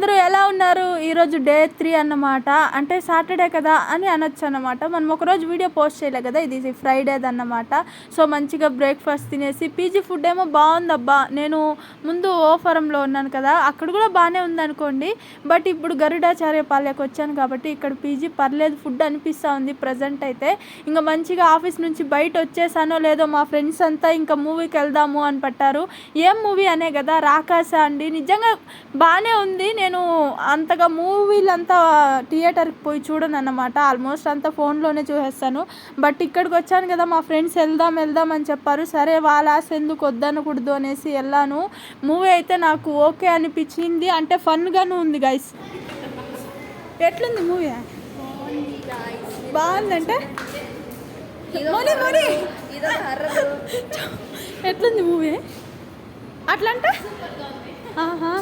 అందరూ ఎలా ఉన్నారు? ఈరోజు డే 3 అన్నమాట. అంటే సాటర్డే కదా అని అనొచ్చు అన్నమాట. మనం ఒకరోజు వీడియో పోస్ట్ చేయలే కదా, ఇది ఫ్రైడేది అన్నమాట. సో మంచిగా బ్రేక్ఫాస్ట్ తినేసి పీజీ ఫుడ్ ఏమో బాగుందబ్బా. నేను ముందు ఓఫరంలో ఉన్నాను కదా, అక్కడ కూడా బాగానే ఉందనుకోండి. బట్ ఇప్పుడు గరుడాచార్యపాలెకి వచ్చాను కాబట్టి ఇక్కడ పీజీ పర్లేదు, ఫుడ్ అనిపిస్తూ ఉంది ప్రజెంట్ అయితే. ఇంకా మంచిగా ఆఫీస్ నుంచి బయట వచ్చేసానో లేదో మా ఫ్రెండ్స్ అంతా ఇంకా మూవీకి వెళ్దాము అని పట్టారు. ఏం మూవీ అనే కదా, రాకాస అండి. నిజంగా బాగానే ఉంది. నేను అంతగా మూవీలంతా థియేటర్కి పోయి చూడను అన్నమాట. ఆల్మోస్ట్ అంతా ఫోన్లోనే చూసేస్తాను. బట్ ఇక్కడికి వచ్చాను కదా, మా ఫ్రెండ్స్ వెళ్దాం అని చెప్పారు. సరే వాళ్ళ ఆశ ఎందుకు వద్దనకూడదు అనేసి వెళ్ళాను. మూవీ అయితే నాకు ఓకే అనిపించింది, అంటే ఫన్గాను ఉంది గైస్. ఎట్లుంది మూవీ? బాగుందంటే ఎట్లుంది మూవీ అట్లంటే? ఆహా